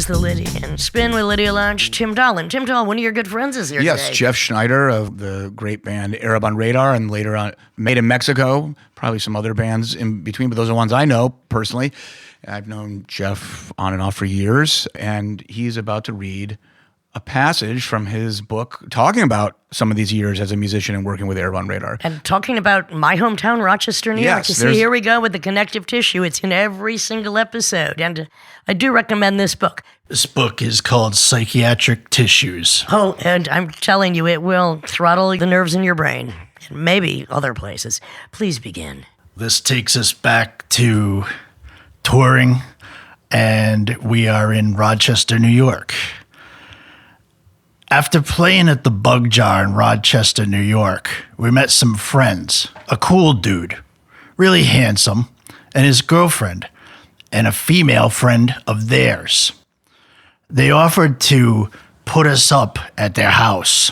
is the Lydian Spin with Lydia Lunch, Tim Dolan. Tim Dolan, one of your good friends is here today. Yes, Jeff Schneider of the great band Arab on Radar, and later on Made in Mexico, probably some other bands in between, but those are ones I know personally. I've known Jeff on and off for years, and he's about to read a passage from his book talking about some of these years as a musician and working with Arab on Radar. And talking about my hometown, Rochester, New York. You see, here we go with the connective tissue. It's in every single episode. And I do recommend this book. This book is called Psychiatric Tissues. Oh, and I'm telling you, it will throttle the nerves in your brain. And maybe other places. Please begin. This takes us back to touring, and we are in Rochester, New York. After playing at the Bug Jar in Rochester, New York, we met some friends. A cool dude, really handsome, and his girlfriend, and a female friend of theirs. They offered to put us up at their house.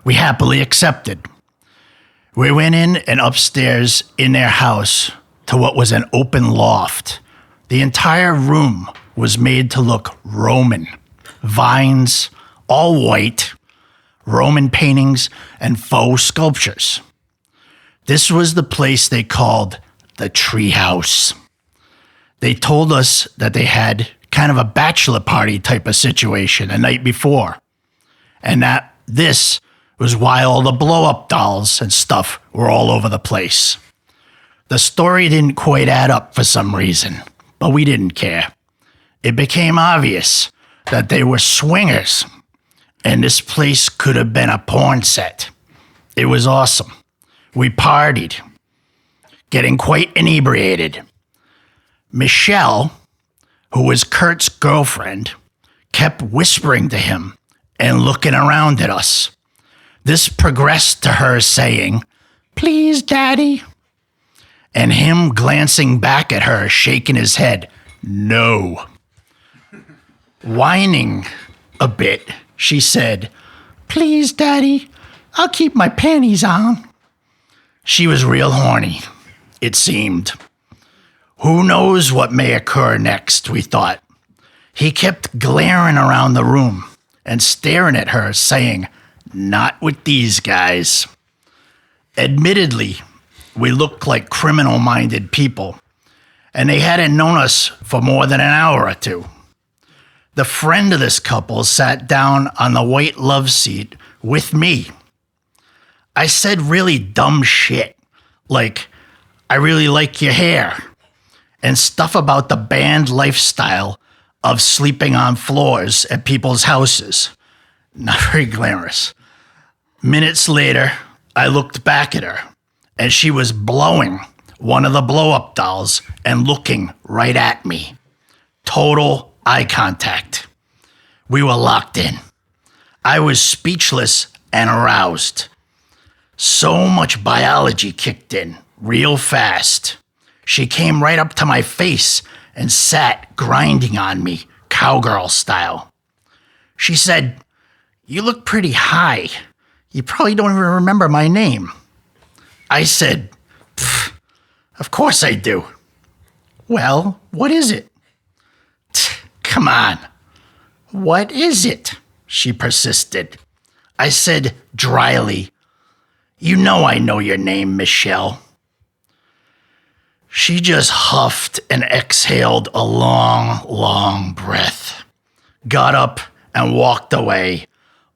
We happily accepted. We went in and upstairs in their house to what was an open loft. The entire room was made to look Roman. Vines, all white, Roman paintings, and faux sculptures. This was the place they called the treehouse. They told us that they had kind of a bachelor party type of situation the night before, and that this was why all the blow-up dolls and stuff were all over the place. The story didn't quite add up for some reason, but we didn't care. It became obvious that they were swingers, and this place could have been a porn set. It was awesome. We partied, getting quite inebriated. Michelle, who was Kurt's girlfriend, kept whispering to him and looking around at us. This progressed to her saying, "Please, Daddy," and him glancing back at her, shaking his head, "No." Whining a bit, she said, "Please, Daddy, I'll keep my panties on." She was real horny, it seemed. Who knows what may occur next, we thought. He kept glaring around the room and staring at her, saying, "Not with these guys." Admittedly, we looked like criminal-minded people, and they hadn't known us for more than an hour or two. The friend of this couple sat down on the white love seat with me. I said really dumb shit, like, "I really like your hair," and stuff about the band lifestyle of sleeping on floors at people's houses. Not very glamorous. Minutes later, I looked back at her, and she was blowing one of the blow-up dolls and looking right at me. Total eye contact. We were locked in. I was speechless and aroused. So much biology kicked in real fast. She came right up to my face and sat grinding on me, cowgirl style. She said, "You look pretty high. You probably don't even remember my name." I said, "Of course I do." "Well, what is it?" "Come on. What is it?" she persisted. I said dryly, "You know I know your name, Michelle." She just huffed and exhaled a long, long breath, got up and walked away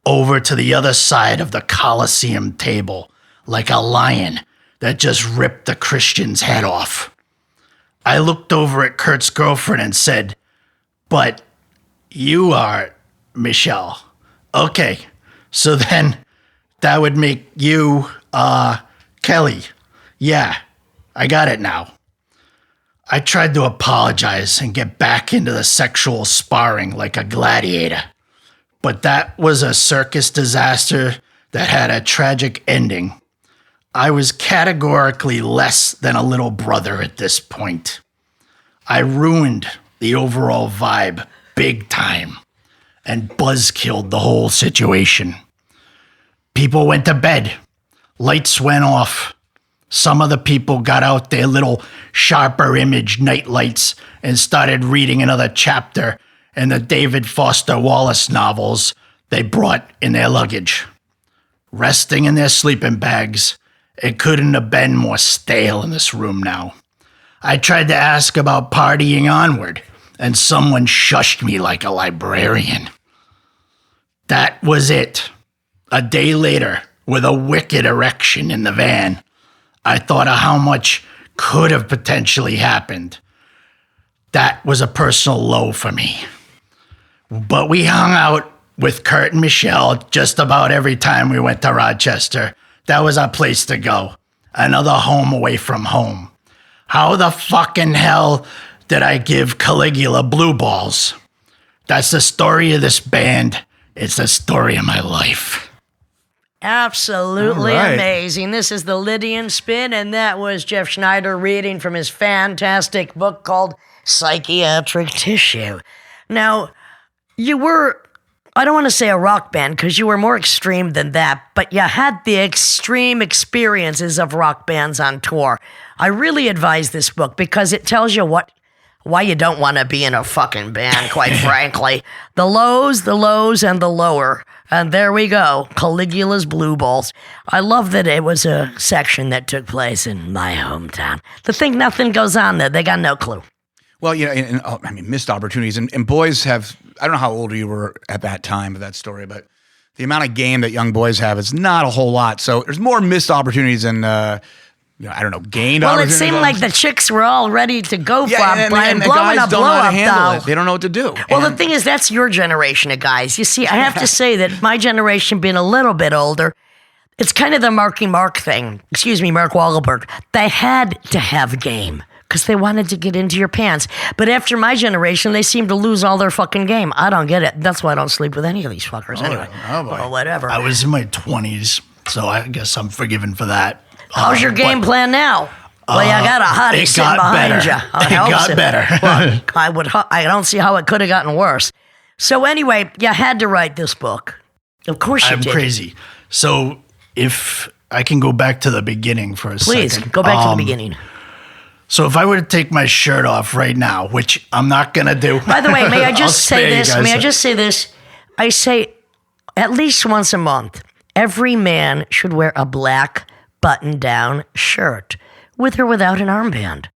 over to the other side of the Colosseum table like a lion that just ripped a Christian's head off. I looked over at Kurt's girlfriend and said, "But you are Michelle. Okay, so then that would make you, Kelly. Yeah, I got it now." I tried to apologize and get back into the sexual sparring like a gladiator, but that was a circus disaster that had a tragic ending. I was categorically less than a little brother at this point. I ruined the overall vibe big time and buzzkilled the whole situation. People went to bed. Lights went off. Some of the people got out their little sharper image night lights and started reading another chapter and the David Foster Wallace novels they brought in their luggage. Resting in their sleeping bags, it couldn't have been more stale in this room now. I tried to ask about partying onward, and someone shushed me like a librarian. That was it. A day later, with a wicked erection in the van, I thought of how much could have potentially happened. That was a personal low for me. But we hung out with Kurt and Michelle just about every time we went to Rochester. That was our place to go. Another home away from home. How the fucking hell did I give Caligula blue balls? That's the story of this band. It's the story of my life. Absolutely amazing. This is the Lydian Spin, and that was Jeff Schneider reading from his fantastic book called Psychiatric Tissue. Now, you were, I don't want to say a rock band because you were more extreme than that, but you had the extreme experiences of rock bands on tour. I really advise this book because it tells you why you don't want to be in a fucking band, quite frankly. The lows, and the lower. And there we go, Caligula's Blue Balls. I love that it was a section that took place in my hometown. To think nothing goes on there, they got no clue. Well, missed opportunities. And boys have, I don't know how old you were at that time of that story, but the amount of game that young boys have is not a whole lot. So there's more missed opportunities than, gained opportunities. Well, it seemed like the chicks were all ready to go for and the blowing guys a don't know how to blow-up handle doll. it. They don't know what to do. Well, the thing is, that's your generation of guys. You see, I have to say that my generation being a little bit older, it's kind of the Marky Mark thing. Excuse me, Mark Wahlberg. They had to have game because they wanted to get into your pants. But after my generation, they seem to lose all their fucking game. I don't get it. That's why I don't sleep with any of these fuckers anyway. Oh, boy. Or whatever. I was in my 20s, so I guess I'm forgiven for that. How's your game plan now? Well, you got a hottie sitting behind you. It got better. Well, I don't see how it could have gotten worse. So anyway, you had to write this book. Of course you did. I'm crazy. So if I can go back to the beginning for a second. Please, go back to the beginning. So if I were to take my shirt off right now, which I'm not going to do. By the way, may I just say this? May I just say this? I say at least once a month, every man should wear a black button-down shirt. With or without an armband.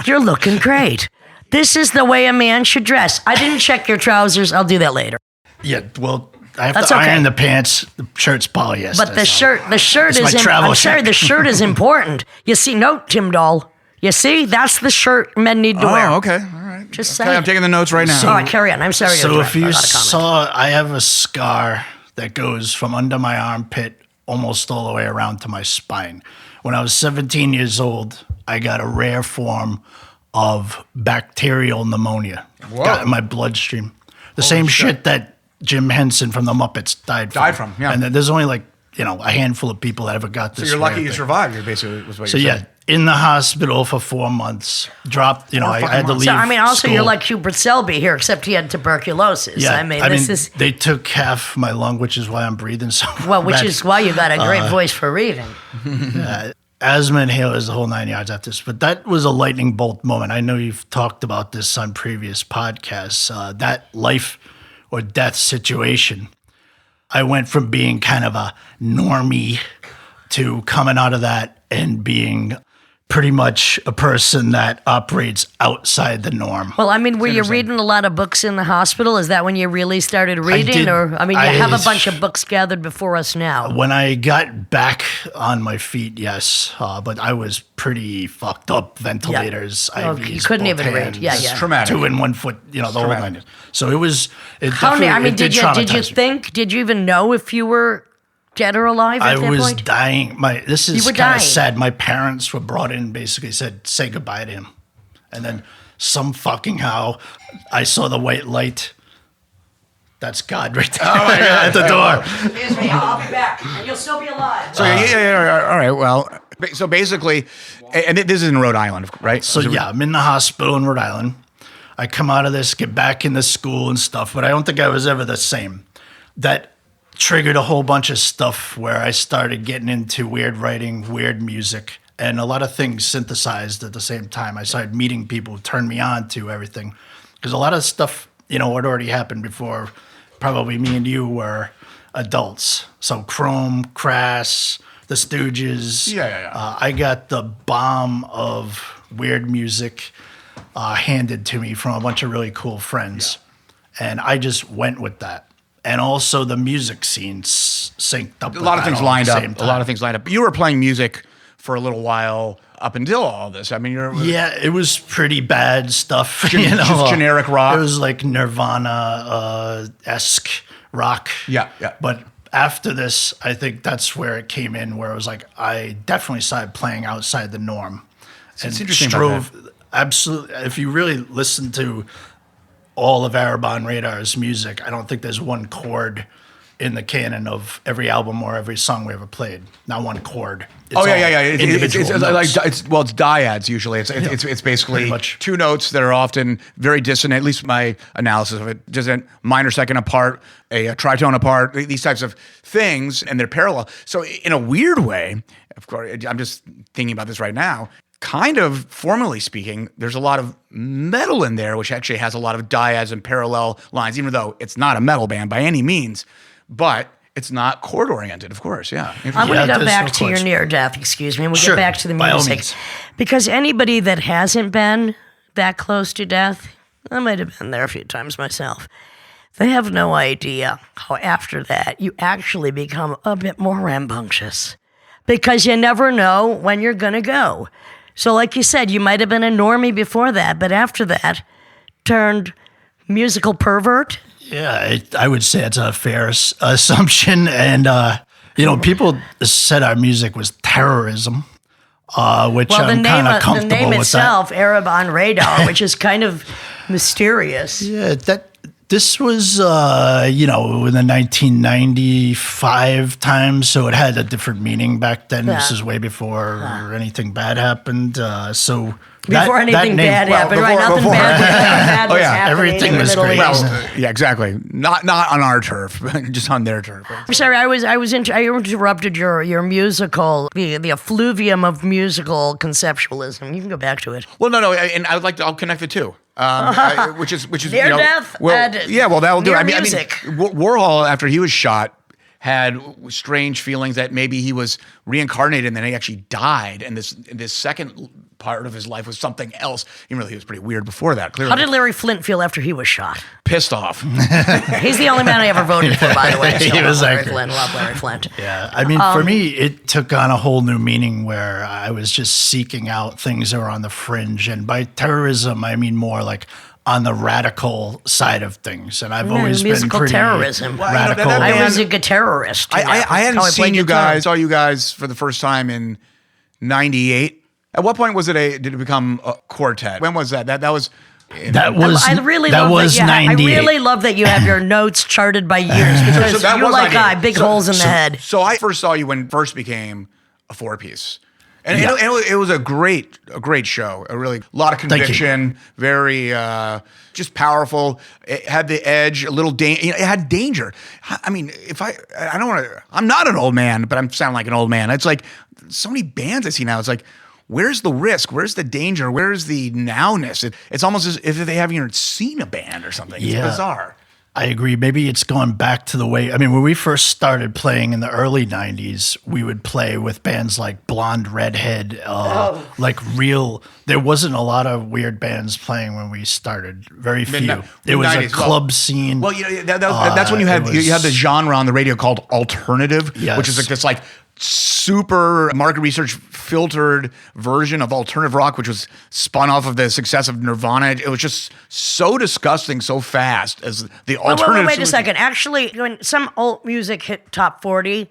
You're looking great. This is the way a man should dress. I didn't check your trousers. I'll do that later. Yeah, well, I have to iron the pants. The shirt's polyester. But the shirt the shirt is important. You see, no, Tim Doll. You see, that's the shirt men need to wear. Oh, okay. All right. Just saying. I'm taking the notes right now. All right, carry on. I'm sorry. So if you saw, I have a scar that goes from under my armpit almost all the way around to my spine. When I was 17 years old, I got a rare form of bacterial pneumonia. Got in my bloodstream. The same shit that Jim Henson from the Muppets died from. Yeah. And there's only a handful of people that ever got this. So you're lucky you survived. You're basically was what you're saying. In the hospital for 4 months. Dropped. I had to leave. So, also school. you're like Hubert Selby here, except he had tuberculosis. Yeah, this is. They took half my lung, which is why I'm breathing so. Which is why you got a great voice for reading. Asthma inhalers, the whole 9 yards after this. But that was a lightning bolt moment. I know you've talked about this on previous podcasts. That life or death situation. I went from being kind of a normie to coming out of that and being pretty much a person that operates outside the norm. Well, were you reading a lot of books in the hospital? Is that when you really started reading? You have a bunch of books gathered before us now. When I got back on my feet, yes. But I was pretty fucked up. Ventilators, IVs, you couldn't even read. Yeah. It's traumatic. 2 in 1 foot, the whole thing. So it was, did you even know if you were dead or alive at that point? I was dying. This is kind of sad. My parents were brought in, basically said, say goodbye to him. And then how I saw the white light. That's God right there at the door. Excuse me, I'll be back. And you'll still be alive. So, all right. Well, so basically, and this is in Rhode Island, right? So, I'm in the hospital in Rhode Island. I come out of this, get back into school and stuff, but I don't think I was ever the same. That triggered a whole bunch of stuff where I started getting into weird writing, weird music, and a lot of things synthesized at the same time. I started meeting people who turned me on to everything. because a lot of stuff, had already happened before. Probably me and you were adults. So Chrome, Crass, The Stooges. Yeah. I got the bomb of weird music handed to me from a bunch of really cool friends. Yeah. And I just went with that. And also the music scene synced up. A lot of things lined up. You were playing music for a little while up until all this. I mean, it was pretty bad stuff. Just generic rock. It was like Nirvana-esque rock. Yeah. But after this, I think that's where it came in, where it was like I definitely started playing outside the norm. It's interesting. Absolutely. If you really listen to all of Ereban Radar's music, I don't think there's one chord in the canon of every album or every song we ever played. Not one chord. It's It's dyads usually. It's basically two notes that are often very dissonant. At least my analysis of it, dissonant, minor second apart, a tritone apart. These types of things, and they're parallel. So in a weird way, of course, I'm just thinking about this right now. Kind of formally speaking, there's a lot of metal in there, which actually has a lot of dyads and parallel lines, even though it's not a metal band by any means. But it's not chord oriented, of course. Yeah. I'm going to go back to your near death, excuse me, and we'll get back to the music. Because anybody that hasn't been that close to death, I might have been there a few times myself, they have no idea how after that you actually become a bit more rambunctious. Because you never know when you're going to go. So like you said, you might have been a normie before that, but after that, turned musical pervert. Yeah, I would say it's a fair assumption. And, people said our music was terrorism, which I'm kind of comfortable with. The name itself, Ereban Radar, which is kind of mysterious. Yeah, this was, in the 1995 time, so it had a different meaning back then. Yeah. This is way before anything bad happened. Before anything bad happened, right? Nothing bad was happening. Everything was great. Yeah, exactly. Not on our turf, just on their turf. I'm sorry, I interrupted your musical, the effluvium of musical conceptualism. You can go back to it. Well, no, and I'll connect the two. Which is near death. That'll do. Music. Warhol, after he was shot, had strange feelings that maybe he was reincarnated and then he actually died, and this second part of his life was something else. Even though he was pretty weird before that. Clearly. How did Larry Flint feel after he was shot? Pissed off. He's the only man I ever voted for, by the way. So he was Larry Flint. Love Larry Flint. Yeah, I mean, for me, it took on a whole new meaning where I was just seeking out things that were on the fringe, and by terrorism, I mean more like on the radical side of things. And I've always been pretty terrorism. Radical. I was a guitarist. I hadn't seen you guys. Saw you guys for the first time in '98. At what point did it become a quartet? When was that? That was. I really love that you have your notes charted by years, because you're like I, big holes in the head. So I first saw you when it first became a four-piece. And it was a great show. A lot of conviction, very just powerful. It had the edge, a little it had danger. I mean, I don't want to. I'm not an old man, but I'm sounding like an old man. It's like so many bands I see now. It's like, where's the risk? Where's the danger? Where's the nowness? It's almost as if they haven't even seen a band or something. It's bizarre. I agree. Maybe it's going back to the way, when we first started playing in the early 90s, we would play with bands like Blonde Redhead, there wasn't a lot of weird bands playing when we started. Very few. It was a club scene. Well, that's when you had the genre on the radio called alternative, which is like this super market research filtered version of alternative rock, which was spun off of the success of Nirvana. It was just so disgusting so fast as the alternative. Wait a second. Actually, when some old music hit top 40,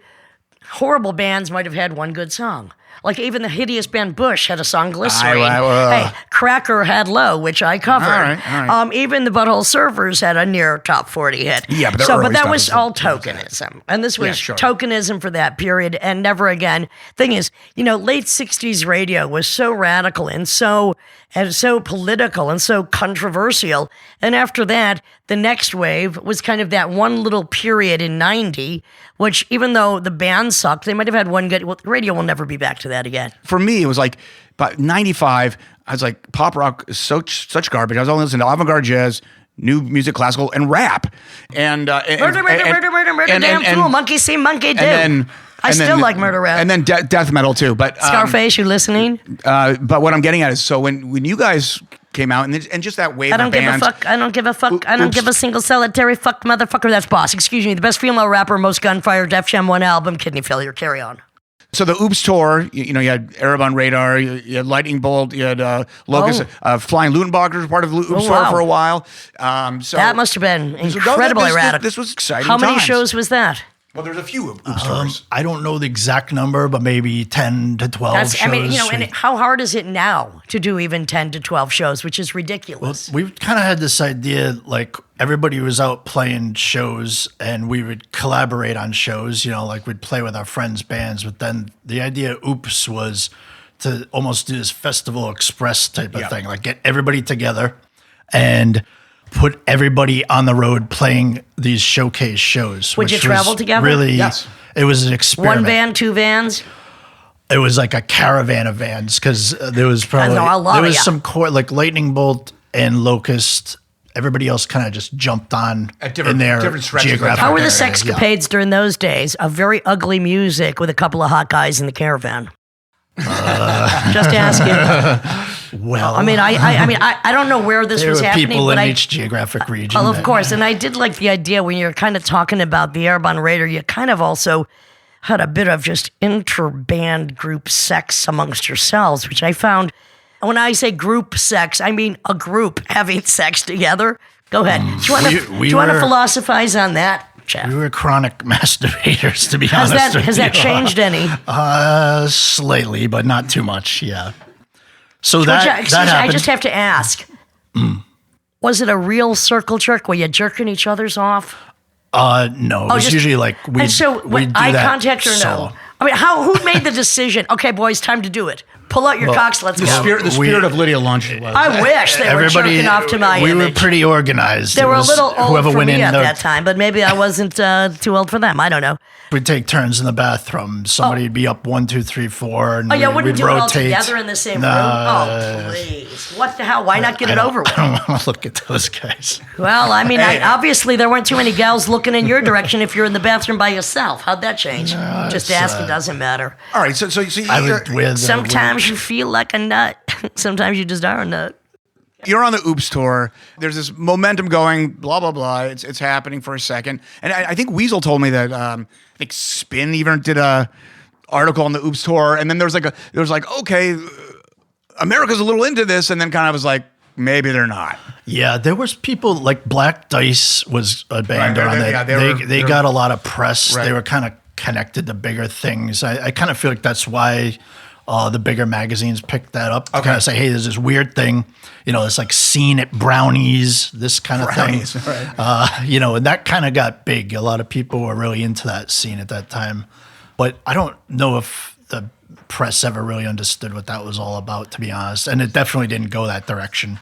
horrible bands might have had one good song. Like even the hideous band Bush had a song, Glycerine. Hey, Cracker had Low, which I covered. All right. Even the Butthole Surfers had a near top 40 hit. Yeah, but that was all tokenism. And this was tokenism for that period and never again. Thing is, late 60s radio was so radical and so and so political and so controversial. And after that, the next wave was kind of that one little period in 90, which even though the band sucked, they might have had one good, well, radio will never be back to that again. For me, it was like, by 95, I was like, pop rock is such garbage. I was only listening to avant-garde jazz, new music, classical, and rap. And Murder, damn fool, monkey see, monkey do. I still like murder rap. And then death metal too. But Scarface, you listening? But what I'm getting at is, so when you guys came out and just that wave I don't of give bands, a fuck. I don't give a fuck. I don't give a single solitary fuck motherfucker. That's Boss. Excuse me. The best female rapper, most gunfire, Def Jam 1 album, kidney failure. Carry on. So the Oops tour, you had Arab on Radar, you had Lightning Bolt, you had Locust, Flying Lutenbacher was part of the Oops tour for a while. So that must have been incredibly radical. This was exciting. How many times. shows was that? Well, there's a few Oops tours. I don't know the exact number, but maybe 10 to 12 shows. I mean, and how hard is it now to do even 10 to 12 shows, which is ridiculous? Well, we kind of had this idea, like everybody was out playing shows and we would collaborate on shows, like we'd play with our friends' bands. But then the idea of Oops was to almost do this Festival Express type of thing, like get everybody together and put everybody on the road playing these showcase shows. Would you travel together? Really, yes. It was an experiment. One van, two vans? It was like a caravan of vans because there was probably some core, like Lightning Bolt and Locust. Everybody else kind of just jumped on in their geographic. How were the sexcapades during those days of very ugly music with a couple of hot guys in the caravan? Just asking. Well, I mean, I don't know where this was happening. There were people in each geographic region. Well, of course, and I did like the idea when you're kind of talking about the Arab on Radar, you kind of also had a bit of just inter-band group sex amongst yourselves, which I found. When I say group sex, I mean a group having sex together. Go ahead. Do you want to philosophize on that? Jeff? We were chronic masturbators, to be honest. Has that changed any? Slightly, but not too much. Yeah. So I just have to ask. Was it a real circle jerk? Were you jerking each other's off? No. It was usually like we'd eye contact or solo. no? I mean, who made the decision? Okay, boys, time to do it. Pull out your cocks. Let's go. The spirit of Lydia Lunch. I wish they were jerking off to my image. We were pretty organized. They were a little old for me at that time, but maybe I wasn't too old for them. I don't know. We'd take turns in the bathroom. Somebody would be up 1, 2, 3, 4, and wouldn't do rotate. It all together in the same room. Oh, please! What the hell? Why not get it over with? I don't want to look at those guys. Well, I mean, obviously there weren't too many gals looking in your direction if you're in the bathroom by yourself. How'd that change? Just asking, doesn't matter. All right, so sometimes you feel like a nut. Sometimes you just are a nut. You're on the Oops tour. There's this momentum going, blah, blah, blah. It's happening for a second. And I think Weasel told me that I think Spin even did a article on the Oops tour. And then there was like, okay, America's a little into this. And then kind of was like, maybe they're not. Yeah, there was people like Black Dice was a band on that. They got a lot of press. Right. They were kind of connected to bigger things. I kind of feel like that's why the bigger magazines picked that up to kind of say, hey, there's this weird thing, it's like scene at Brownies, this kind of thing. Right. And that kind of got big. A lot of people were really into that scene at that time. But I don't know if the press ever really understood what that was all about, to be honest. And it definitely didn't go that direction.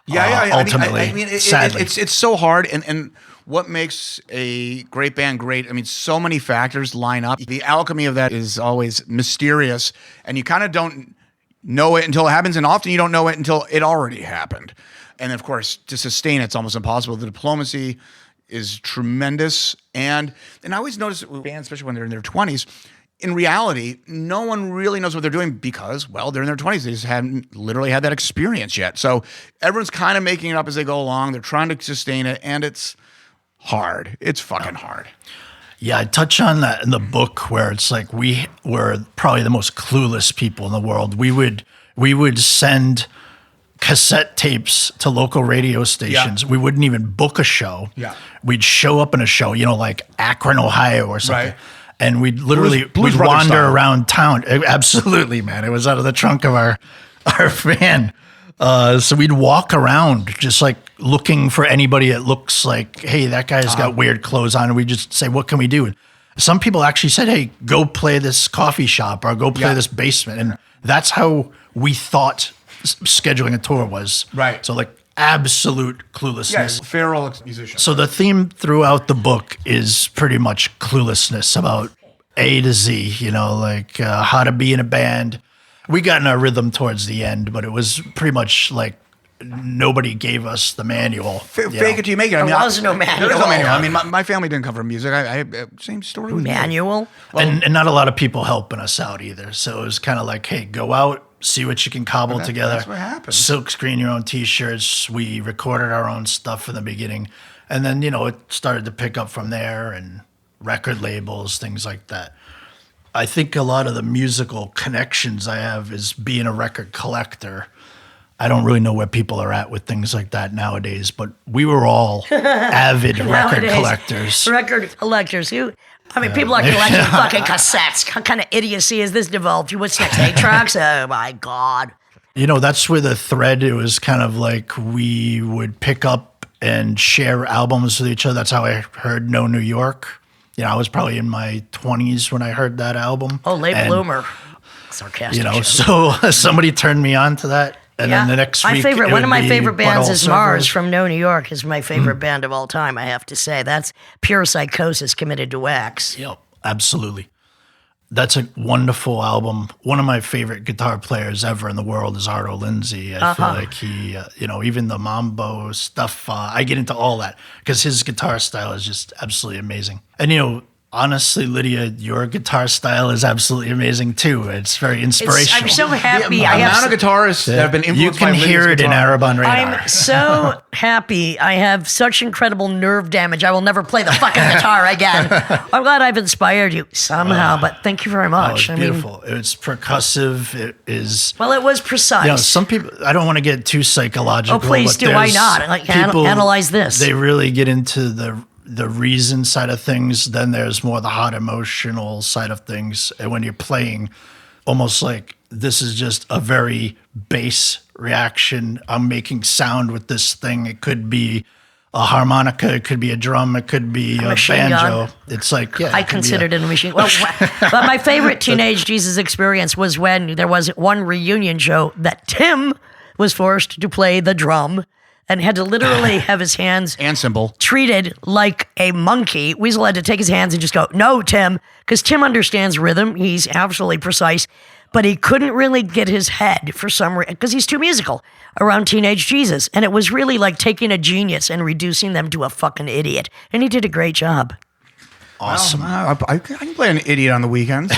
Ultimately, I mean, sadly. It's so hard. And what makes a great band great? I mean, so many factors line up. The alchemy of that is always mysterious, and you kind of don't know it until it happens, and often you don't know it until it already happened. And of course, to sustain it's almost impossible. The diplomacy is tremendous, and I always notice with bands, especially when they're in their 20s, in reality, no one really knows what they're doing because, well, they're in their 20s. They just haven't literally had that experience yet. So everyone's kind of making it up as they go along. They're trying to sustain it, and it's hard. It's fucking hard. Yeah, I touch on that in the book where it's like we were probably the most clueless people in the world. We would send cassette tapes to local radio stations. Yeah. We wouldn't even book a show. Yeah. We'd show up in a show, like Akron, Ohio or something. Right. And we'd literally we'd wander around town. Absolutely, man. It was out of the trunk of our van. So we'd walk around just like looking for anybody that looks like, hey, that guy's got weird clothes on. And we just say, what can we do? And some people actually said, hey, go play this coffee shop or go play this basement. And that's how we thought scheduling a tour was. Right. So like absolute cluelessness. Yes, feral musician. So the theme throughout the book is pretty much cluelessness about A to Z, like how to be in a band. We got in our rhythm towards the end, but it was pretty much like nobody gave us the manual. Fake it till you make it. I mean, There was no manual. There is no manual. I mean, my family didn't come from music. I same story with you. Manual? And not a lot of people helping us out either. So it was kind of like, hey, go out, see what you can cobble together. That's what happened. Silk screen your own T-shirts. We recorded our own stuff in the beginning. And then, it started to pick up from there and record labels, things like that. I think a lot of the musical connections I have is being a record collector. I don't really know where people are at with things like that nowadays, but we were all avid record collectors. Record collectors. People are collecting fucking cassettes. What kind of idiocy has this devolved to? What's next? 8 tracks? Oh my God. That's where the thread, it was kind of like we would pick up and share albums with each other. That's how I heard No New York. I was probably in my 20s when I heard that album. Oh, late bloomer. Sarcastic. So somebody turned me on to that. And then the next week, one of my favorite bands is Butthole Mars Surfers. from No New York. Is my favorite band of all time. I have to say that's pure psychosis committed to wax. Yep, absolutely. That's a wonderful album. One of my favorite guitar players ever in the world is Arto Lindsay. I feel like he, even the mambo stuff, I get into all that because his guitar style is just absolutely amazing. And, honestly, Lydia, your guitar style is absolutely amazing too. It's very inspirational. I'm so happy. The amount of guitarists that have been influenced by You can hear it in Arabon Radar. I'm so happy. I have such incredible nerve damage. I will never play the fucking guitar again. I'm glad I've inspired you somehow, but thank you very much. It's beautiful. It's percussive. It is. Well, it was precise. Some people, I don't want to get too psychological. Oh, please but do. Why there's not? Like, people, analyze this. They really get into the reason side of things. Then there's more the hot emotional side of things. And when you're playing, almost like this is just a very base reaction. I'm making sound with this thing. It could be a harmonica, it could be a drum, it could be a machine banjo. gun. It's like, I considered it a machine. Well, but my favorite Teenage Jesus experience was when there was one reunion show that Tim was forced to play the drum and had to literally have his hands and cymbal treated like a monkey. Weasel had to take his hands and just go, "No, Tim," because Tim understands rhythm. He's absolutely precise, but he couldn't really get his head for some reason because he's too musical around Teenage Jesus. And it was really like taking a genius and reducing them to a fucking idiot. And he did a great job. awesome. I can play an idiot on the weekends.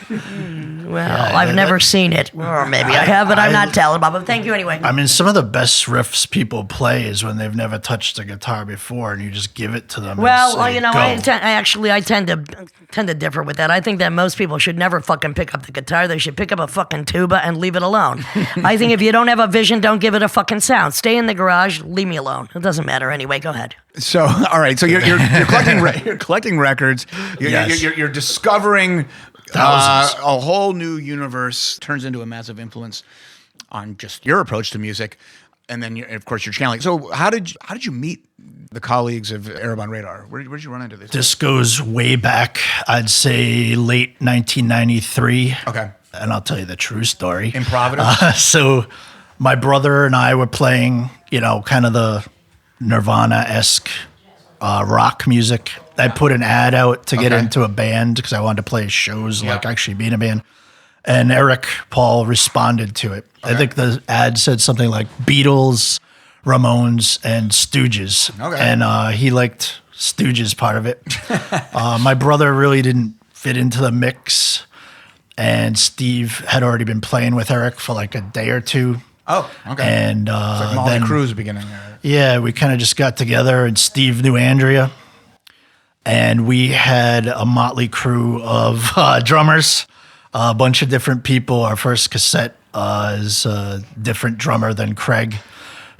Well, I've never seen it. Or maybe I have, but I'm not telling about it. But thank you anyway. I mean, some of the best riffs people play is when they've never touched a guitar before, and you just give it to them. Well, and say, I tend to differ with that. I think that most people should never fucking pick up the guitar. They should pick up a fucking tuba and leave it alone. I think if you don't have a vision, don't give it a fucking sound. Stay in the garage, leave me alone. It doesn't matter anyway. Go ahead. So, all right. So you're you're collecting records. You're discovering a whole new universe. Turns into a massive influence on just your approach to music, and then of course you're channeling. So how did you meet the colleagues of Arabon Radar? Where did you run into this? This goes way back. I'd say late 1993. Okay. And I'll tell you the true story. In Providence. So my brother and I were playing, kind of the Nirvana-esque rock music. I put an ad out to get into a band because I wanted to play shows, like actually be in a band. And Eric Paul responded to it. I think the ad said something like Beatles, Ramones, and Stooges. Okay. And he liked Stooges part of it. My brother really didn't fit into the mix. And Steve had already been playing with Eric for like a day or two. Oh, okay. And it's like Molly Cruz beginning there. Yeah, we kind of just got together, and Steve knew Andrea. And we had a motley crew of drummers, a bunch of different people. Our first cassette is a different drummer than Craig.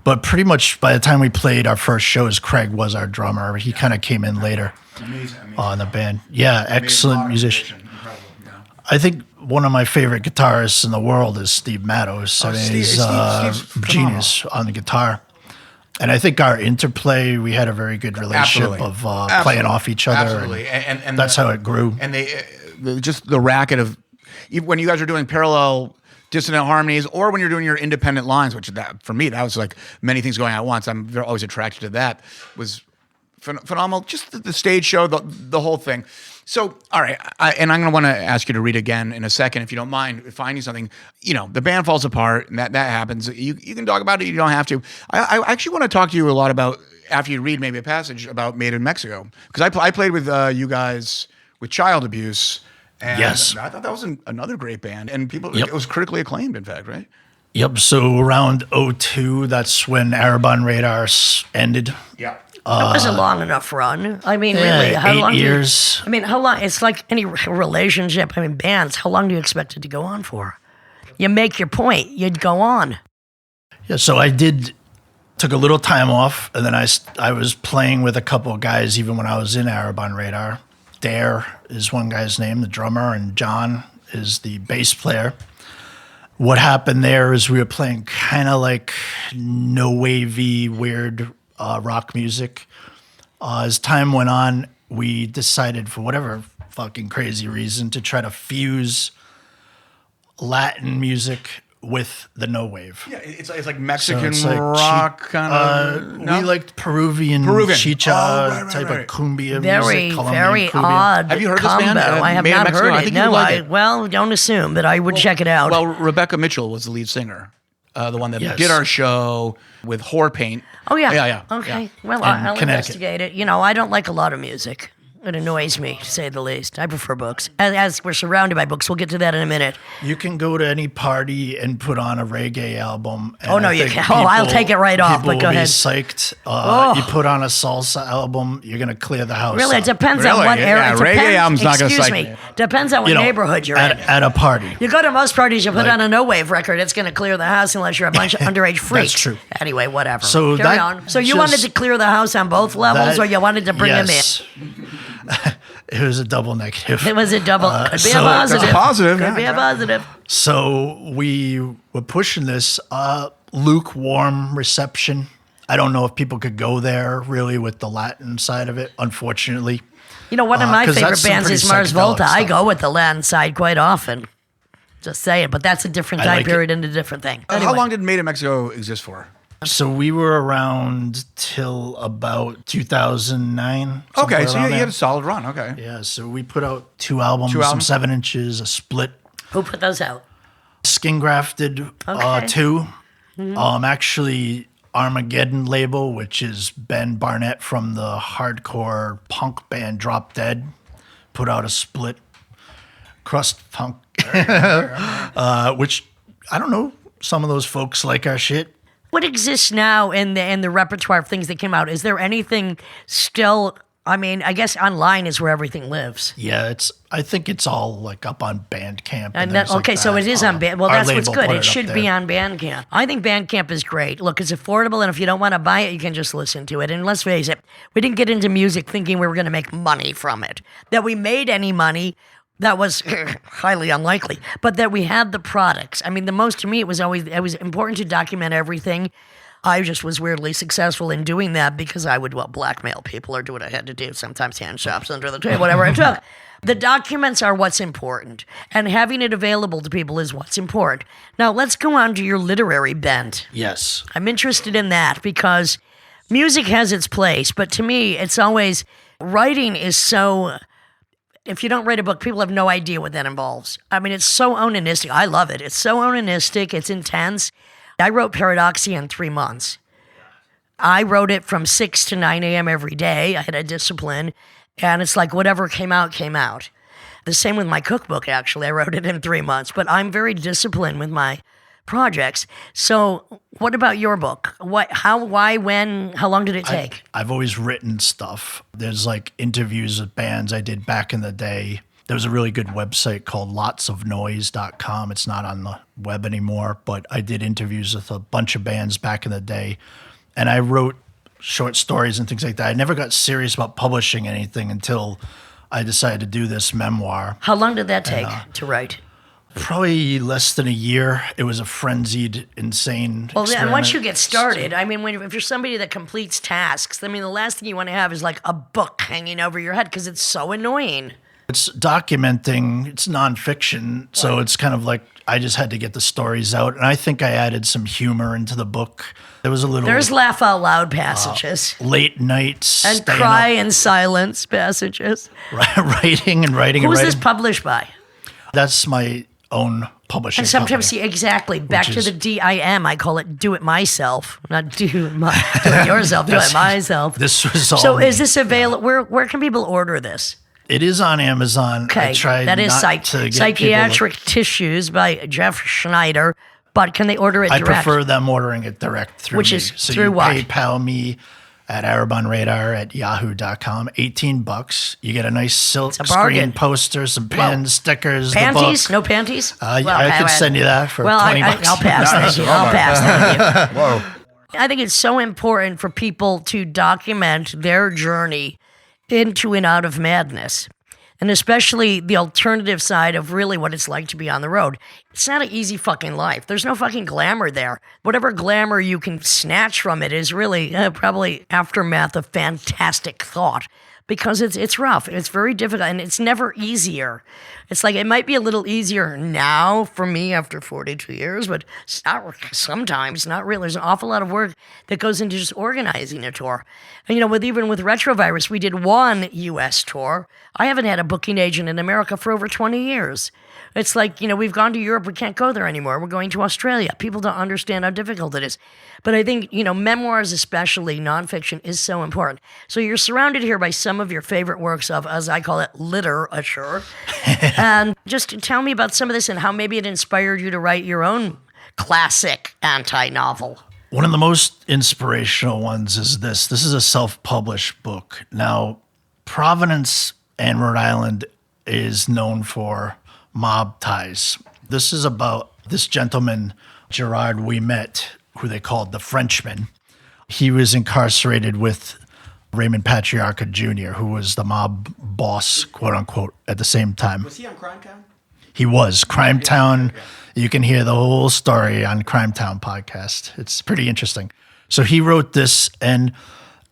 But pretty much by the time we played our first shows, Craig was our drummer. He kind of came in later on the band. Yeah, excellent musician. Incredible, yeah. I think one of my favorite guitarists in the world is Steve Mattos. He's Steve's genius on the guitar. And I think our interplay, we had a very good relationship of playing off each other. Absolutely. And that's how it grew. And just the racket of, when you guys are doing parallel dissonant harmonies, or when you're doing your independent lines, which for me, that was like many things going on at once. I'm always attracted to that. Was phenomenal. Just the stage show, the whole thing. So, all right, and I'm going to want to ask you to read again in a second, if you don't mind, finding something. The band falls apart, and that happens. You can talk about it. You don't have to. I actually want to talk to you a lot about, after you read maybe a passage about Made in Mexico, because I played with you guys with Child Abuse. And yes. I thought that was another great band, and people. Yep. It was critically acclaimed, in fact, right? Yep. So around 2002, that's when Arabon Radar ended. Yeah. That was a long enough run. I mean, really, how 8 long? years. How long? It's like any relationship. I mean, bands. How long do you expect it to go on for? You make your point, you'd go on. Yeah. So took a little time off, and then I was playing with a couple of guys even when I was in Arabon Radar. Dare is one guy's name, the drummer, and John is the bass player. What happened there is we were playing kind of like no-wavy, weird rock music. As time went on, we decided, for whatever fucking crazy reason, to try to fuse Latin music with the no wave. Yeah, it's like Mexican it's like rock kind of. We liked Peruvian chicha type of cumbia Very, music. very cumbia. odd. Have you heard combo. this band? I have Made in not Mexico? heard I it. think you would No, like it. well, don't assume, but I would check it out. Well, Rebecca Mitchell was the lead singer, the one that Yes. did our show with Whore Paint. Oh yeah. Yeah. Okay. Yeah. Well, I'll investigate it. I don't like a lot of music. It annoys me, to say the least. I prefer books. As we're surrounded by books, we'll get to that in a minute. You can go to any party and put on a reggae album. And Oh, no, you can't. I'll take it right off, but go ahead. People will be psyched. You put on a salsa album, you're going to clear the house. Really, it up. depends on what area. Yeah, reggae album's not gonna Excuse psych me. me. Depends on what neighborhood you're in. At a party. You go to most parties, you put on a no-wave record, it's going to clear the house unless you're a bunch of underage freaks. true. Anyway, whatever. So Carry that on. So you just- wanted to clear the house on both levels, or you wanted to bring them in? It was a double negative. It was a double. Could be a so- positive. That's a positive, Could yeah, be a positive. So we were pushing this lukewarm reception. I don't know if people could go there really with the Latin side of it, unfortunately. One of my 'cause favorite that's some bands pretty is Mars Volta. psychedelic I stuff. go with the Latin side quite often. Just saying, but that's a different I time like it. period and a different thing. How Anyway. long did Made in Mexico exist for? So we were around till about 2009. Okay, somewhere so around you there. had a solid run. Okay. Yeah, so we put out two albums, Two some albums? 7 inches, a split, Who put those out? Skin Grafted Okay. 2. Actually, Armageddon label, which is Ben Barnett from the hardcore punk band Drop Dead, put out a split, Crust Punk, which I don't know. Some of those folks like our shit. What exists now in the repertoire of things that came out? Is there anything still? I mean, I guess online is where everything lives. Yeah, I think it's all like up on Bandcamp. And things like so that. it is on Band. Well, Our that's what's label good. put It up should be there. on Bandcamp. I think Bandcamp is great. Look, it's affordable, and if you don't want to buy it, you can just listen to it. And let's face it, we didn't get into music thinking we were going to make money from it. That we made any money, that was highly unlikely. But that we had the products. I mean, the most to me, it was important to document everything. I just was weirdly successful in doing that because I would, blackmail people or do what I had to do, sometimes hand shops under the table, whatever it took. The documents are what's important, and having it available to people is what's important. Now, let's go on to your literary bent. Yes. I'm interested in that because music has its place, but to me, it's always, writing is so... If you don't write a book, people have no idea what that involves. I mean, it's so onanistic. I love it. It's so onanistic. It's intense. I wrote Paradoxia in 3 months. I wrote it from 6 to 9 a.m. every day. I had a discipline. And it's like whatever came out, came out. The same with my cookbook, actually. I wrote it in 3 months. But I'm very disciplined with my projects. So what about your book? What, how, why, when, how long did it take? I've always written stuff. There's like interviews with bands I did back in the day. There was a really good website called lotsofnoise.com. It's not on the web anymore, but I did interviews with a bunch of bands back in the day. And I wrote short stories and things like that. I never got serious about publishing anything until I decided to do this memoir. How long did that take to write? Probably less than a year. It was a frenzied, insane Well, and once experiment. you get started, I mean, if you're somebody that completes tasks, I mean, the last thing you want to have is like a book hanging over your head because it's so annoying. It's documenting, it's nonfiction, so it's kind of like I just had to get the stories out. And I think I added some humor into the book. There was a little... There's laugh out loud passages. Late nights. And cry in silence passages. Writing. Who's this published by? That's my own publishing And sometimes, company. see, exactly. Back to the DIM, I call it do it myself. Not do it yourself, do it myself. This was all So me. is this available? Where can people order this? It is on Amazon. Okay, I tried that is not to get Psychiatric Tissues by Jeff Schneider. But can they order it I direct? prefer them ordering it direct through Which me. is so through you what? PayPal me at arabonradar@yahoo.com. $18. You get a nice silk a bargain. screen poster, some pins, stickers, Panties? the No book. panties? I could send you that for well, $20. I'll pass. Thank you. I'll pass. Thank you. Whoa. I think it's so important for people to document their journey into and out of madness. And especially the alternative side of really what it's like to be on the road. It's not an easy fucking life. There's no fucking glamour there. Whatever glamour you can snatch from it is really probably aftermath of fantastic thought. Because it's rough. It's very difficult, and it's never easier. It's like it might be a little easier now for me after 42 years, but it's not, sometimes not really. There's an awful lot of work that goes into just organizing a tour. And even with Retrovirus, we did one U.S. tour. I haven't had a booking agent in America for over 20 years. It's like, we've gone to Europe, we can't go there anymore. We're going to Australia. People don't understand how difficult it is. But I think, memoirs, especially nonfiction, is so important. So you're surrounded here by some of your favorite works of, as I call it, literature. And just tell me about some of this and how maybe it inspired you to write your own classic anti-novel. One of the most inspirational ones is this. This is a self-published book. Now, Providence and Rhode Island is known for mob ties. This is about this gentleman, Gerard Ouimet, who they called the Frenchman. He was incarcerated with Raymond Patriarca Jr., who was the mob boss, quote unquote, at the same time. Was he on Crime Town? He was. Crime Town. You can hear the whole story on Crime Town podcast. It's pretty interesting. So he wrote this, and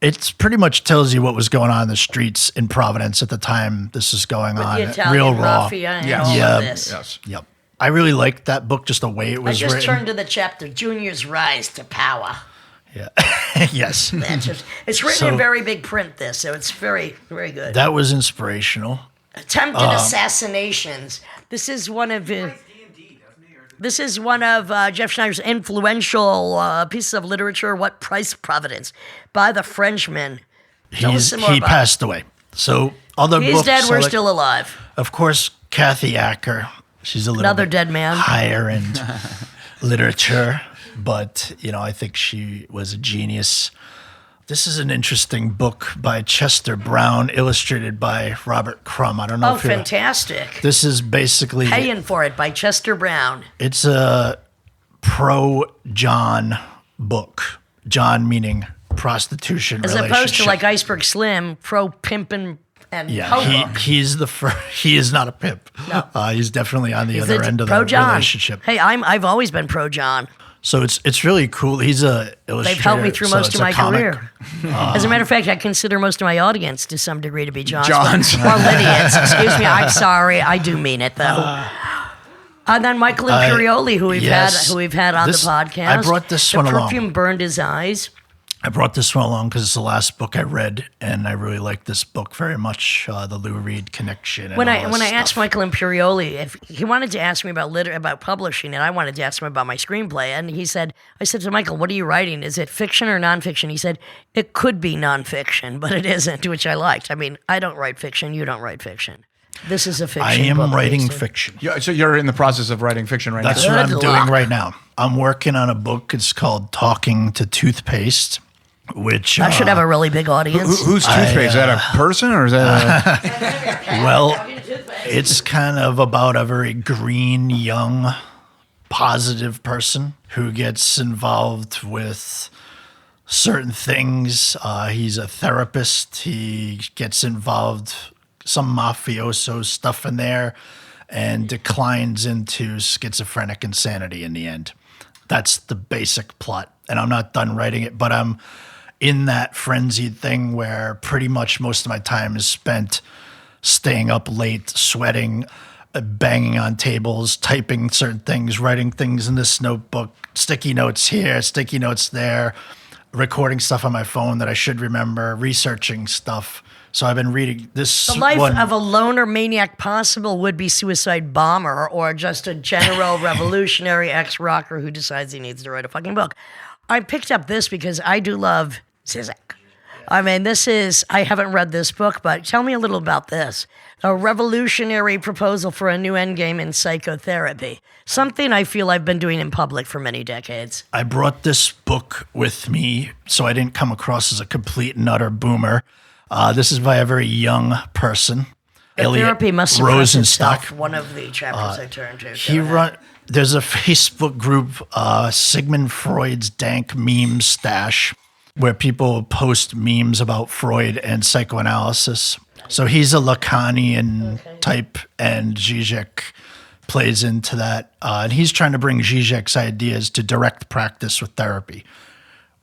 it pretty much tells you what was going on in the streets in Providence at the time this is going on. The Italian Real raw. mafia and Yes. all Yeah. of this. Yes. Yep. I really liked that book, just the way it I was just written. turned to the chapter, Junior's Rise to Power. Yeah. Yes. It's written So- in very big print, this, so it's very, very good. That was inspirational. Attempted assassinations. This is one of Jeff Schneider's influential pieces of literature. What Price Providence by the Frenchman. Tell us some more He about passed away. So other He's books. dead. I We're like- still alive. Of course, Kathy Acker. She's a little Another bit dead man. higher end literature, but I think she was a genius. This is an interesting book by Chester Brown, illustrated by Robert Crumb. I don't know Oh, if you're... fantastic. This is basically... Paying for it by Chester Brown. It's a pro-John book. John meaning prostitution As relationship. opposed to like Iceberg Slim, pro pimping and Yeah, hobo. he's the first. He is not a pimp. No. He's definitely on the He's other end of the pro John. relationship. Hey, I've always been pro John. So it's really cool. He's a illustrator. They've helped me through so most it's of a my comic. career. As a matter of fact, I consider most of my audience to some degree to be Johns. Johns. Or Lydians. Excuse me. I'm sorry. I do mean it though. And then Michael Imperioli, who we've yes. had on This- the podcast. I brought this the one along. perfume burned his eyes. I brought this one along because it's the last book I read, and I really like this book very much. The Lou Reed connection. And When all I this asked stuff. Michael Imperioli if he wanted to ask me about publishing, and I wanted to ask him about my screenplay, and I said to Michael, "What are you writing? Is it fiction or nonfiction?" He said, "It could be nonfiction, but it isn't," which I liked. I mean, I don't write fiction. You don't write fiction. This is a fiction. I am book, writing basically. fiction. Yeah, so you're in the process of writing fiction right That's now. what I'm Good doing luck. right now. I'm working on a book. It's called Talking to Toothpaste, which I should have a really big audience. Who's toothpaste? Is that a person or is that well, it's kind of about a very green, young, positive person who gets involved with certain things. He's a therapist. He gets involved, some mafioso stuff in there, and declines into schizophrenic insanity in the end. That's the basic plot. And I'm not done writing it, but I'm in that frenzied thing where pretty much most of my time is spent staying up late, sweating, banging on tables, typing certain things, writing things in this notebook, sticky notes here, sticky notes there, recording stuff on my phone that I should remember, researching stuff. So I've been reading this. The life of a loner maniac possible would-be suicide bomber or just a general revolutionary ex-rocker who decides he needs to write a fucking book. I picked up this because I do love Zizek. I mean, I haven't read this book, but tell me a little about this. A revolutionary proposal for a new endgame in psychotherapy. Something I feel I've been doing in public for many decades. I brought this book with me so I didn't come across as a complete and utter boomer. This is by a very young person, Elliot Therapy must suppress Rosenstock. itself, one of the chapters I turned to. There's a Facebook group, Sigmund Freud's Dank Meme Stash, where people post memes about Freud and psychoanalysis. So he's a Lacanian type, and Zizek plays into that. And he's trying to bring Zizek's ideas to direct practice with therapy,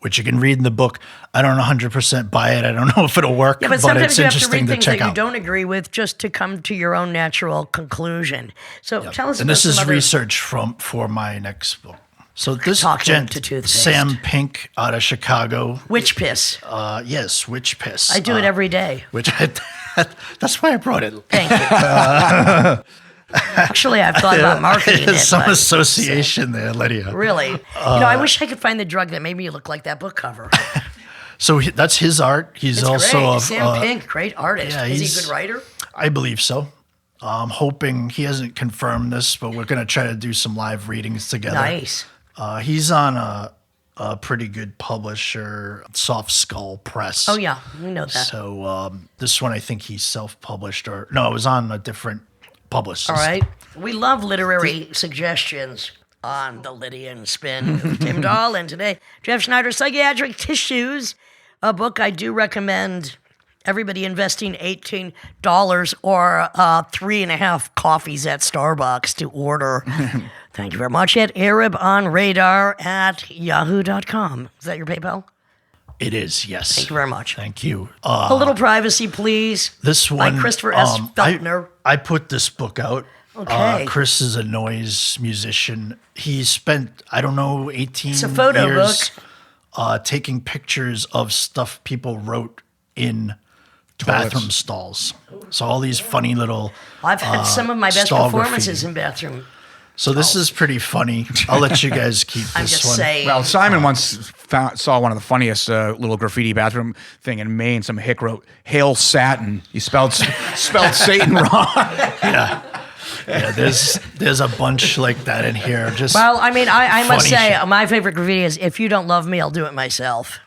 which you can read in the book. I don't 100% buy it. I don't know if it'll work, Yeah, but sometimes it's you have to interesting read to things check that you out. don't agree with just to come to your own natural conclusion. So tell us And about this is some other- research for my next book. So this Talk gent, to toothpaste. Sam Pink out of Chicago. Witch piss. Yes, witch piss. I do it every day. That's why I brought it. Thank you. Actually, I've thought about marketing it. Some but association there, Lydia. really, I wish I could find the drug that made me look like that book cover. So that's his art. He's It's also great. a, Sam Pink, great artist. yeah, Is he he's- a good writer? I believe so. I'm hoping he hasn't confirmed this, but we're going to try to do some live readings together. Nice. He's on a pretty good publisher, Soft Skull Press. Oh yeah, we know that. So this one, I think he's self-published, or no, it was on a different publicist. All right. We love literary suggestions on the Lydian Spin with Tim Dahl, and today Jeff Schneider, Psychiatric Tissues, a book I do recommend everybody investing $18 or 3.5 coffees at Starbucks to order. Thank you very much at ArabOnRadar@yahoo.com. Is that your PayPal? It is, yes. Thank you very much. Thank you. A little privacy, please. This one, By Christopher S. Feltner. I put this book out. Okay. Chris is a noise musician. He spent, 18 It's a photo years taking pictures of stuff people wrote in bathroom stalls. So all these funny little I've had some of my best stall performances graffiti. in bathroom. So this is pretty funny. I'll let you guys keep I'm this just one. saying. Well, Simon once saw one of the funniest little graffiti bathroom thing in Maine. Some hick wrote "Hail Satin." He spelled Satan wrong. Yeah, there's a bunch like that in here. Just Well, I mean, I must funny say, shit. my favorite graffiti is "If you don't love me, I'll do it myself."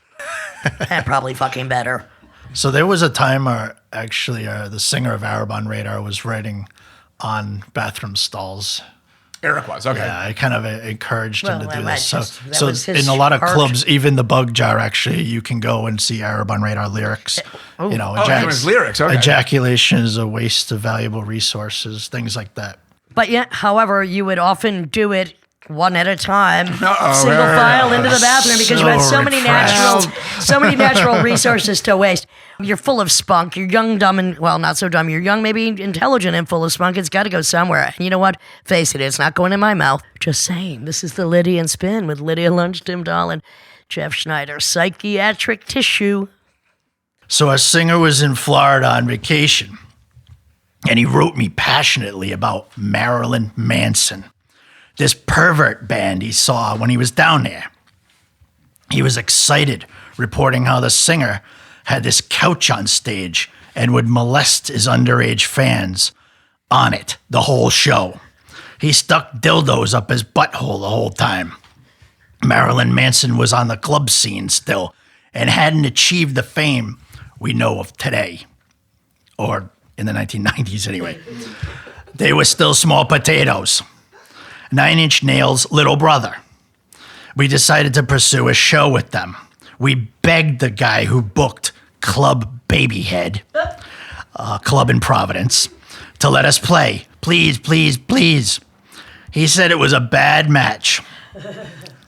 And probably fucking better. So there was a time where actually the singer of Arab on Radar was writing on bathroom stalls. Eric was okay. Yeah, I kind of encouraged him Well, to do that this. So, just- that was his in a lot of art. clubs, even the Bug Jar, actually, you can go and see Arab on Radar lyrics. Oh. it was lyrics. Okay. Ejaculation is a waste of valuable resources, things like that. But yet, however, you would often do it one at a time, Uh-oh. single file into the bathroom because you had so many natural resources to waste. You're full of spunk. You're young, dumb, and well, not so dumb. You're young, maybe intelligent, and full of spunk. It's got to go somewhere. And you know what? Face it, it's not going in my mouth. Just saying. This is the Lydian Spin with Lydia Lunch, Tim Dahl, and Jeff Schneider, Psychiatric Tissue. So a singer was in Florida on vacation, and he wrote me passionately about Marilyn Manson, this pervert band he saw when he was down there. He was excited, reporting how the singer had this couch on stage and would molest his underage fans on it the whole show. He stuck dildos up his butthole the whole time. Marilyn Manson was on the club scene still and hadn't achieved the fame we know of today, or in the 1990s anyway. They were still small potatoes. 9 Inch Nails' little brother. We decided to pursue a show with them. We begged the guy who booked Club Babyhead, club in Providence, to let us play. Please, please, please. He said it was a bad match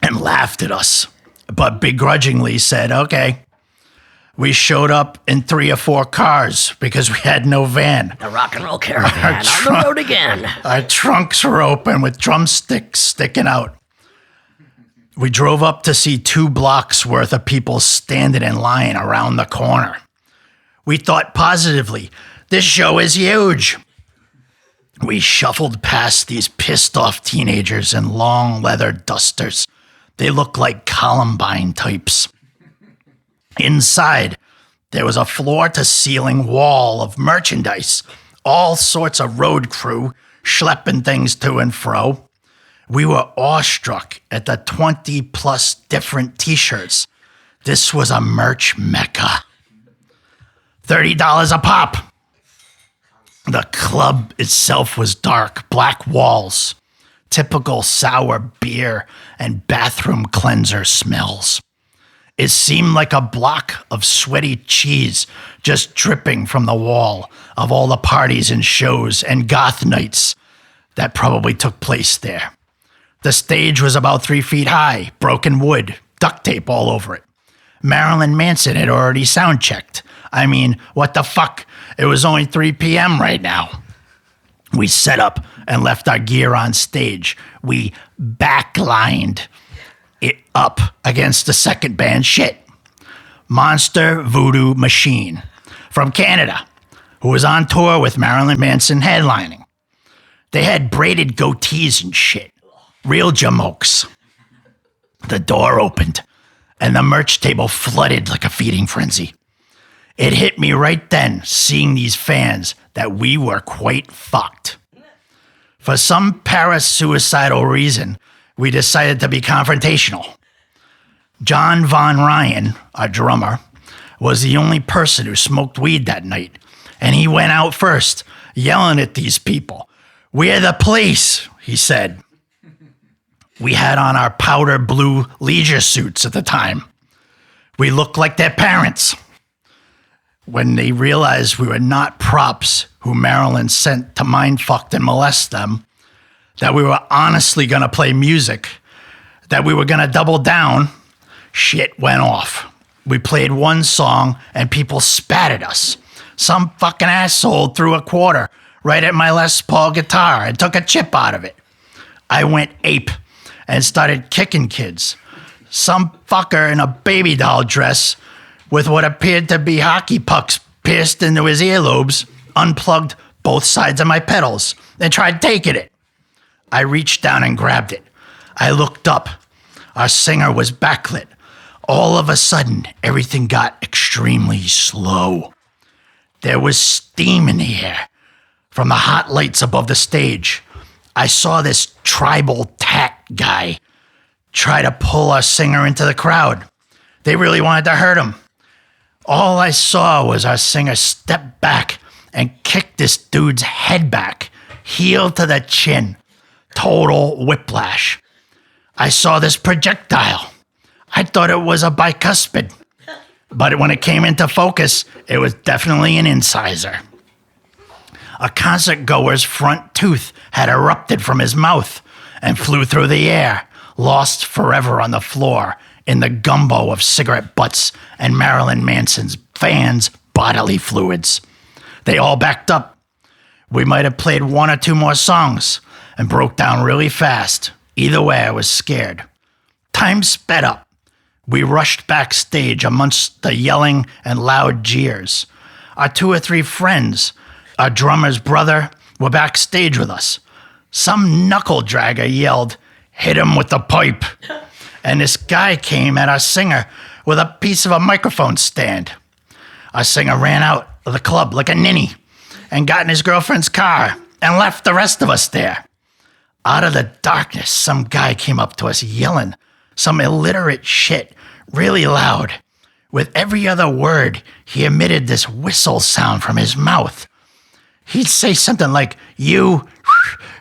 and laughed at us, but begrudgingly said, okay. We showed up in 3 or 4 cars because we had no van. The rock and roll caravan on the road again. Our trunks were open with drumsticks sticking out. We drove up to see 2 blocks worth of people standing in line around the corner. We thought positively, this show is huge. We shuffled past these pissed off teenagers in long leather dusters. They looked like Columbine types. Inside, there was a floor-to-ceiling wall of merchandise, all sorts of road crew schlepping things to and fro. We were awestruck at the 20-plus different T-shirts. This was a merch mecca. $30 a pop. The club itself was dark, black walls, typical sour beer and bathroom cleanser smells. It seemed like a block of sweaty cheese just dripping from the wall of all the parties and shows and goth nights that probably took place there. The stage was about 3 feet high, broken wood, duct tape all over it. Marilyn Manson had already sound checked. I mean, what the fuck? It was only 3 p.m. right now. We set up and left our gear on stage. We backlined it up against the second band shit. Monster Voodoo Machine from Canada, who was on tour with Marilyn Manson headlining. They had braided goatees and shit. Real jamokes. The door opened, and the merch table flooded like a feeding frenzy. It hit me right then, seeing these fans, that we were quite fucked. For some parasuicidal reason, we decided to be confrontational. John Von Ryan, our drummer, was the only person who smoked weed that night, and he went out first, yelling at these people. "We're the police," he said. We had on our powder blue leisure suits at the time. We looked like their parents. When they realized we were not props who Marilyn sent to mindfuck and molest them, that we were honestly going to play music, that we were going to double down, shit went off. We played one song and people spat at us. Some fucking asshole threw a quarter right at my Les Paul guitar and took a chip out of it. I went ape and started kicking kids. Some fucker in a baby doll dress with what appeared to be hockey pucks pierced into his earlobes unplugged both sides of my pedals and tried taking it. I reached down and grabbed it. I looked up. Our singer was backlit. All of a sudden, everything got extremely slow. There was steam in the air from the hot lights above the stage. I saw this tribal tat guy try to pull our singer into the crowd. They really wanted to hurt him. All I saw was our singer step back and kick this dude's head back, heel to the chin. Total whiplash. I saw this projectile. I thought it was a bicuspid, but when it came into focus, it was definitely an incisor. A concert goer's front tooth had erupted from his mouth and flew through the air, lost forever on the floor in the gumbo of cigarette butts and Marilyn Manson's fans' bodily fluids. They all backed up. We might have played 1 or 2 more songs and broke down really fast. Either way, I was scared. Time sped up. We rushed backstage amongst the yelling and loud jeers. Our 2 or 3 friends, our drummer's brother, were backstage with us. Some knuckle dragger yelled, "Hit him with the pipe." And this guy came at our singer with a piece of a microphone stand. Our singer ran out of the club like a ninny and got in his girlfriend's car and left the rest of us there. Out of the darkness, some guy came up to us yelling some illiterate shit really loud. With every other word, he emitted this whistle sound from his mouth. He'd say something like, "You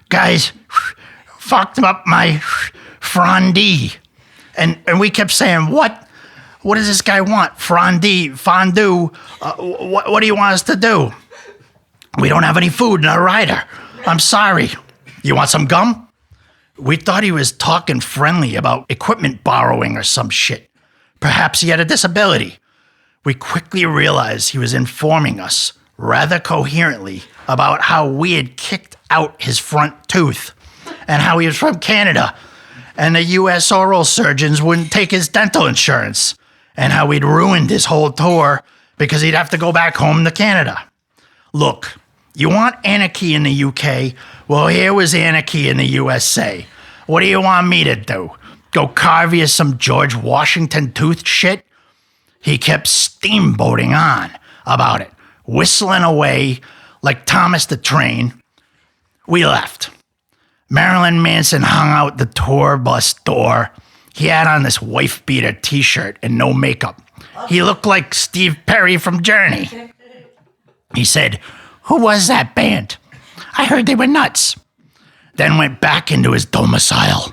guys fucked up my frondee." And we kept saying, "What? What does this guy want? Frondee, fondue? What do you want us to do? We don't have any food in our rider. I'm sorry. You want some gum?" We thought he was talking friendly about equipment borrowing or some shit. Perhaps he had a disability. We quickly realized he was informing us rather coherently about how we had kicked out his front tooth and how he was from Canada and the U.S. oral surgeons wouldn't take his dental insurance and how we'd ruined his whole tour because he'd have to go back home to Canada. Look, you want anarchy in the UK? Well, here was anarchy in the USA. What do you want me to do? Go carve you some George Washington tooth shit? He kept steamboating on about it, whistling away like Thomas the Train. We left. Marilyn Manson hung out the tour bus door. He had on this wife-beater t-shirt and no makeup. He looked like Steve Perry from Journey. He said, "Who was that band? I heard they were nuts." Then went back into his domicile.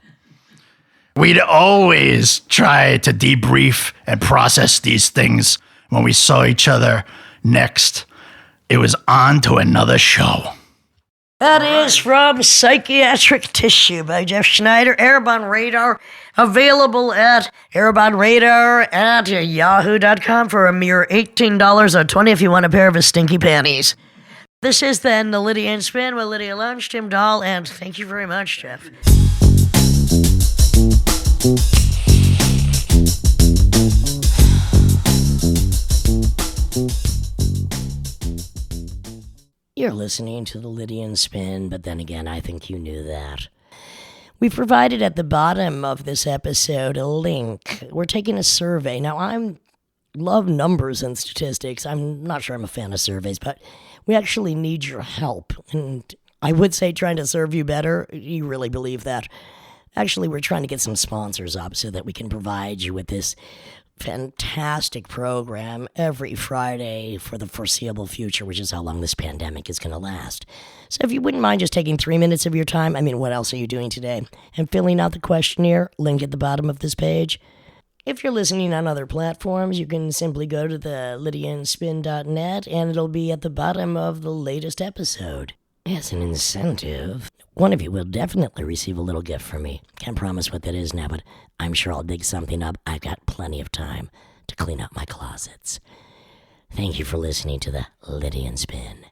We'd always try to debrief and process these things when we saw each other next. It was on to another show. That is from Psychiatric Tissue by Jeff Schneider, Erebon Radar, available at erebonradar@yahoo.com for a mere $18 or $20 if you want a pair of his stinky panties. This is then the Lydian Spin with Lydia Lunch, Tim Dahl, and thank you very much, Jeff. You're listening to the Lydian Spin, but then again, I think you knew that. We provided at the bottom of this episode a link. We're taking a survey. Now, I love numbers and statistics. I'm not sure I'm a fan of surveys, but we actually need your help. And I would say trying to serve you better. You really believe that? Actually, we're trying to get some sponsors up so that we can provide you with this fantastic program every Friday for the foreseeable future, which is how long this pandemic is going to last. So if you wouldn't mind just taking 3 minutes of your time, I mean, what else are you doing today? And filling out the questionnaire, link at the bottom of this page. If you're listening on other platforms, you can simply go to the lydianspin.net and it'll be at the bottom of the latest episode. As an incentive, one of you will definitely receive a little gift from me. Can't promise what that is now, but I'm sure I'll dig something up. I've got plenty of time to clean up my closets. Thank you for listening to the Lydian Spin.